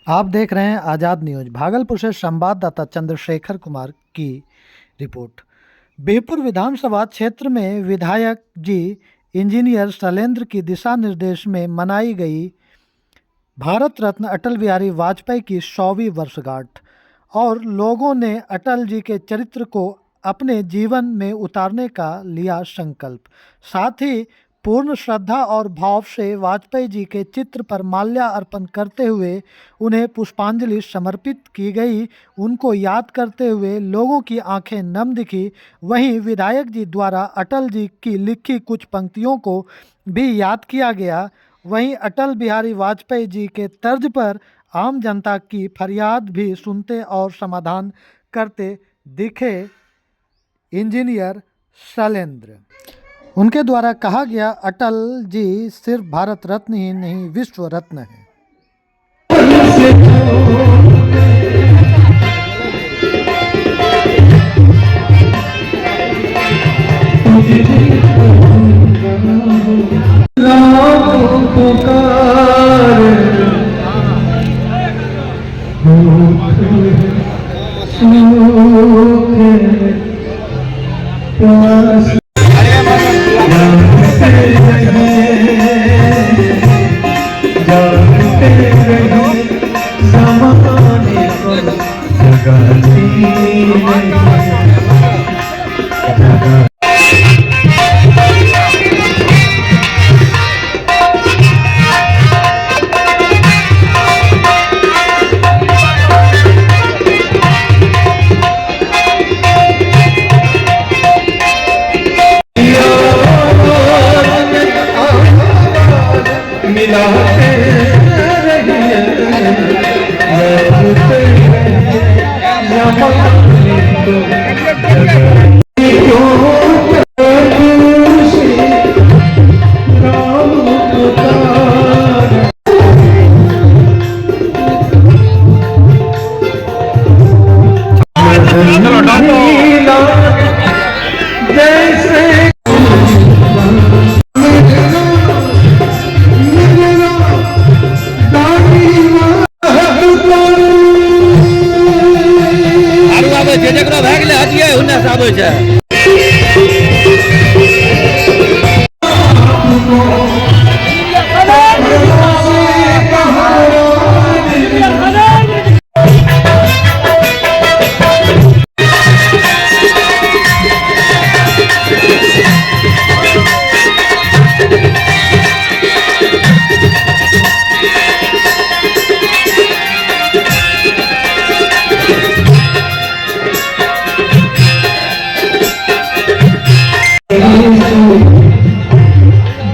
आप देख रहे हैं आज़ाद न्यूज। भागलपुर से संवाददाता चंद्रशेखर कुमार की रिपोर्ट। बिहपुर विधानसभा क्षेत्र में विधायक जी इंजीनियर शैलेंद्र की दिशा निर्देश में मनाई गई भारत रत्न अटल बिहारी वाजपेयी की 100वीं वर्षगांठ और लोगों ने अटल जी के चरित्र को अपने जीवन में उतारने का लिया संकल्प। साथ ही पूर्ण श्रद्धा और भाव से वाजपेयी जी के चित्र पर माल्यार्पण करते हुए उन्हें पुष्पांजलि समर्पित की गई। उनको याद करते हुए लोगों की आंखें नम दिखी। वहीं विधायक जी द्वारा अटल जी की लिखी कुछ पंक्तियों को भी याद किया गया। वहीं अटल बिहारी वाजपेयी जी के तर्ज पर आम जनता की फरियाद भी सुनते और समाधान करते दिखे इंजीनियर शैलेंद्र। उनके द्वारा कहा गया, अटल जी सिर्फ भारत रत्न ही नहीं विश्व रत्न है।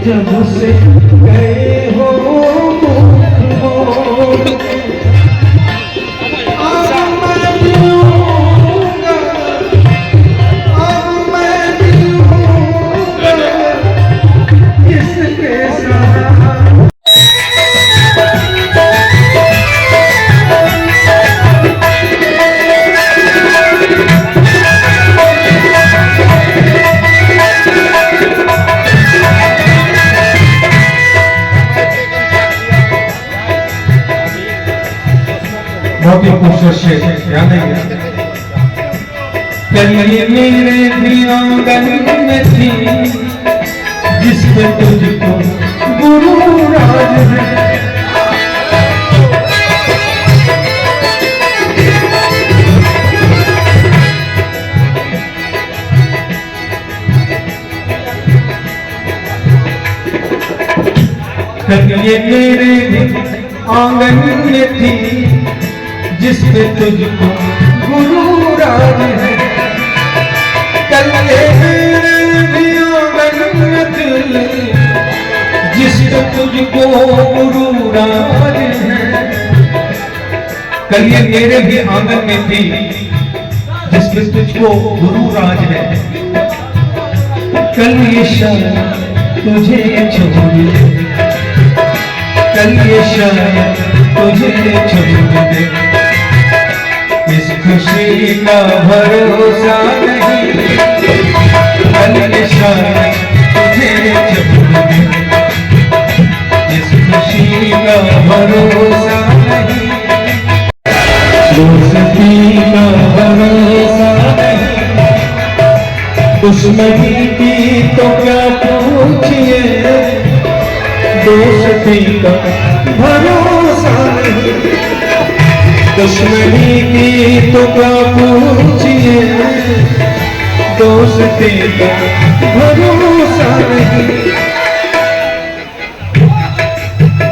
जब से गए हो बहुत ही खूबसूरत शेर याद है। कलिए मेरे भी आंगन में थी जिसमें तुझको गुरु राज है। कलिए मेरे भी आंगन में थी जिसमें तुझको गुरु राज है। कलिए मेरे भी आंगन में थी जिसमें तुझको गुरु राज है। कलिए मेरे भी आंगन में थी जिसमें तुझको गुरु राज है। कल ये शायद तुझे छोड़ कल ये शायद तुझे छोड़ दे। इस खुशी का भरोसा नहीं कल ये शायद तुझे छोड़ दे। इस खुशी का भरोसा नहीं दोस्ती का भरोसा नहीं, दुश्मनी की तो क्या पूछिए, दोस्ती का भरोसा नहीं।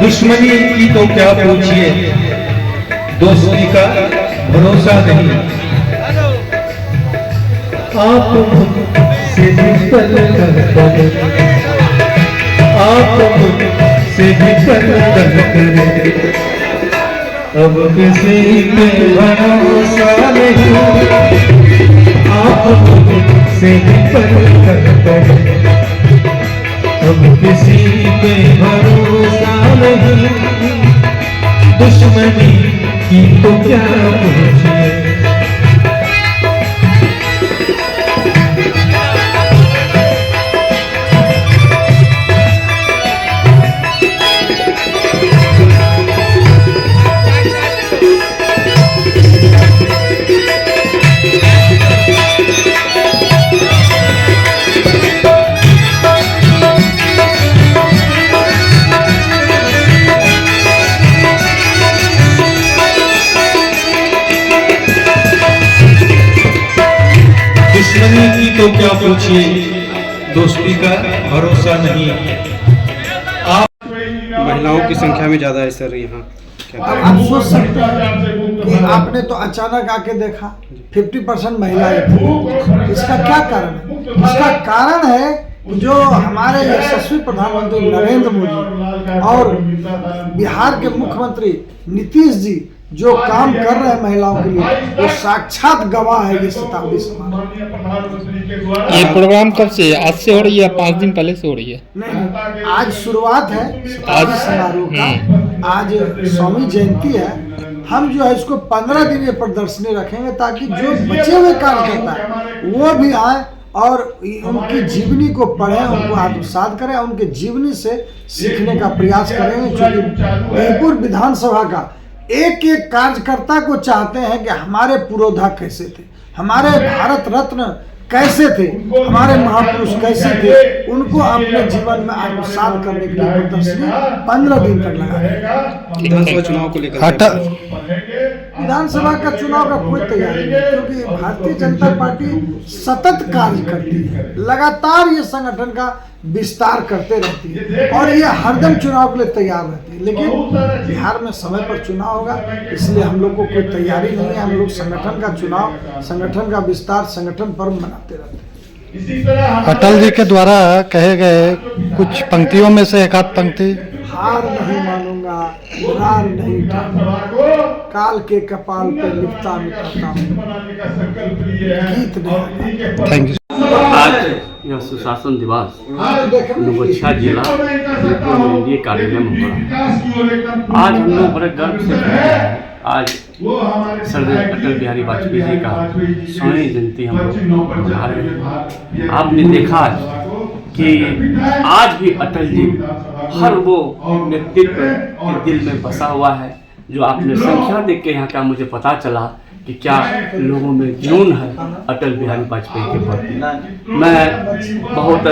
दुश्मनी की तो क्या पूछिए, दोस्ती का भरोसा नहीं। आप मुझसे भी पल कर, आप मुझसे भी पल कर, अब किसी पे भरोसा नहीं। आप मुझसे भी पल कर, अब किसी पे भरोसा नहीं। दुश्मनी की तो क्या पूछिए। दुश्मनी की तो क्या पूछिए, दोस्ती का भरोसा नहीं। आप महिलाओं की संख्या में ज़्यादा है सर यहाँ। अब आप सोच सकते हैं कि आपने तो अचानक आके देखा 50% महिलाएं थी। इसका क्या कारण है? इसका कारण है जो हमारे यशस्वी प्रधानमंत्री नरेंद्र मोदी और बिहार के मुख्यमंत्री नीतीश जी जो काम कर रहे हैं महिलाओं के लिए, वो साक्षात गवाह है ये शताब्दी समारोह। ये प्रोग्राम कब से? आज से हो रही है, 5 दिन पहले से हो रही है? नहीं, आज शुरुआत है शताब्दी समारोह का। आज स्वामी जयंती है। हम जो है इसको 15 दिन ये प्रदर्शनी रखेंगे ताकि जो बचे हुए कार्यकर्ता है वो भी आए और उनकी जीवनी को पढ़ें, उनको आत्मसात करें, उनके जीवनी से सीखने का प्रयास करेंगे। क्योंकि जयपुर विधानसभा का एक एक कार्यकर्ता को चाहते हैं कि हमारे पुरोधा कैसे थे, हमारे भारत रत्न कैसे थे, हमारे महापुरुष कैसे थे, उनको अपने जीवन में आत्मसात करने के लिए प्रदर्शनी 15 दिन तक लगाएगा। विधानसभा चुनाव को लेकर विधानसभा का चुनाव का कोई तैयारी नहीं, क्योंकि भारतीय जनता पार्टी सतत कार्य करती है, लगातार ये संगठन का विस्तार करते रहती है और ये हरदम चुनाव के लिए तैयार रहती है। लेकिन बिहार में समय पर चुनाव होगा, इसलिए हम लोग को कोई तैयारी नहीं है। हम लोग संगठन का चुनाव, संगठन का विस्तार, संगठन पर्व मनाते रहते हैं। अटल जी के द्वारा कहे गए कुछ पंक्तियों में से एक आध पंक्ति। हार नहीं मानूंगा, हार नहीं ठानूंगा, काल के कपाल पे लिखता मिटाता हूँ, गीत नहीं। Thank you. आज यह सुशासन दिवस नवगछिया जिला एनडीए कार्यालय में पड़ा। आज हम लोग बड़े गर्व से कहते हैं, आज सर्दार अटल बिहारी वाजपेयी जी का 100वीं जयंती हम लोग मना रहे हैं। आपने देखा कि आज भी अटल जी हर वो नेतृत्व के दिल में बसा हुआ है। जो आपने संख्या देख के यहाँ का मुझे पता चला कि क्या लोगों में जुनून है अटल बिहारी वाजपेयी के प्रति। मैं बहुत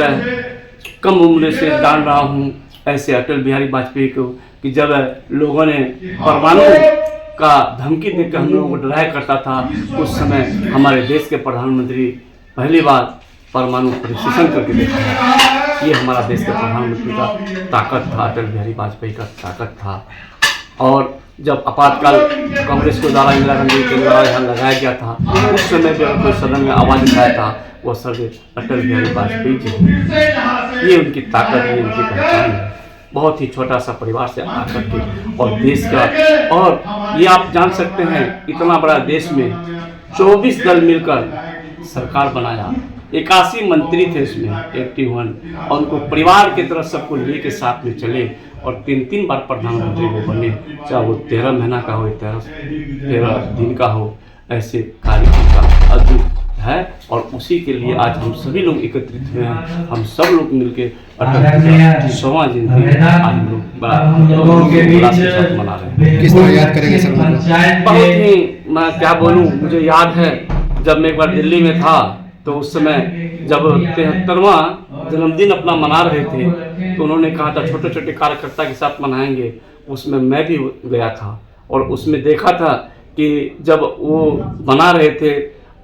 कम उम्र से जान रहा हूँ ऐसे अटल बिहारी वाजपेयी को कि जब लोगों ने परमाणु का धमकी देकर हम लोगों को डराया करता था, उस समय हमारे देश के प्रधानमंत्री पहली बार परमाणु परीक्षण करके देखा। ये हमारा देश के प्रधानमंत्री का ताकत था, अटल बिहारी वाजपेयी का ताकत था। और जब आपातकाल कांग्रेस को द्वारा इंदिरा गांधी के द्वारा यहाँ लगाया गया था, उस समय जब कोई सदन में आवाज़ उठाया था वो सर्दार अटल बिहारी वाजपेयी जी। ये उनकी ताकत, ये उनकी पहचान है। बहुत ही छोटा सा परिवार से आकर के और देश का, और ये आप जान सकते हैं इतना बड़ा देश में 24 दल मिलकर सरकार बनाया, 81 मंत्री थे इसमें 81, और उनको परिवार की तरफ सबको लेके साथ में चले और 3 बार प्रधानमंत्री वो बने, चाहे वो 13 महीना का हो, 13 दिन का हो। ऐसे कार्य का अद्भुत है और उसी के लिए आज हम सभी लोग एकत्रित हुए हैं। हम सब लोग मिलकर अटल जी की 100वां जयंती आज हम लोग बड़ा मना रहे हैं। किस तरह याद करेंगे सर? बहुत ही, मैं क्या बोलूँ, मुझे याद है जब मैं एक बार दिल्ली में था तो उस समय जब 73वां जन्मदिन अपना मना रहे थे तो उन्होंने कहा था छोटे छोटे कार्यकर्ता के साथ मनाएंगे। उसमें मैं भी गया था और उसमें देखा था कि जब वो बना रहे थे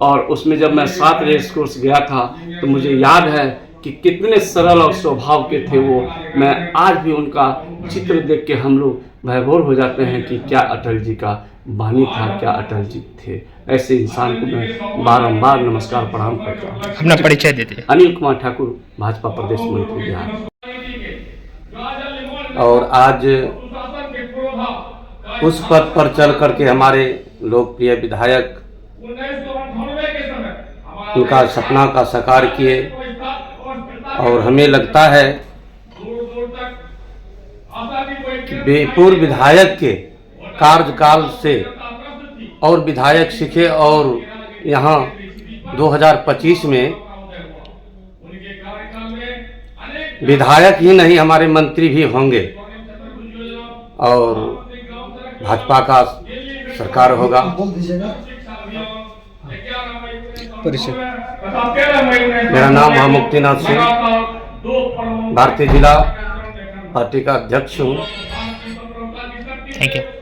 और उसमें जब मैं 7 रेस कोर्स गया था तो मुझे याद है कि कितने सरल और स्वभाव के थे वो। मैं आज भी उनका चित्र देख के हम लोग भयभोर हो जाते हैं कि क्या अटल जी का वाणी था, क्या अटल जी थे। ऐसे इंसान को मैं बारंबार नमस्कार प्रणाम करता हूँ। अपना परिचय देते हैं। अनिल कुमार ठाकुर, भाजपा प्रदेश मंत्री बिहार। और आज उस पद पर चल करके हमारे लोकप्रिय विधायक उनका सपना का साकार किए और हमें लगता है कि पूर्व विधायक के कार्यकाल से और विधायक सीखे और यहाँ 2025 में विधायक ही नहीं हमारे मंत्री भी होंगे और भाजपा का सरकार होगा। परिचय। मेरा नाम है मुक्तिनाथ सिंह, भारतीय जिला पार्टी का अध्यक्ष हूँ। Thank you.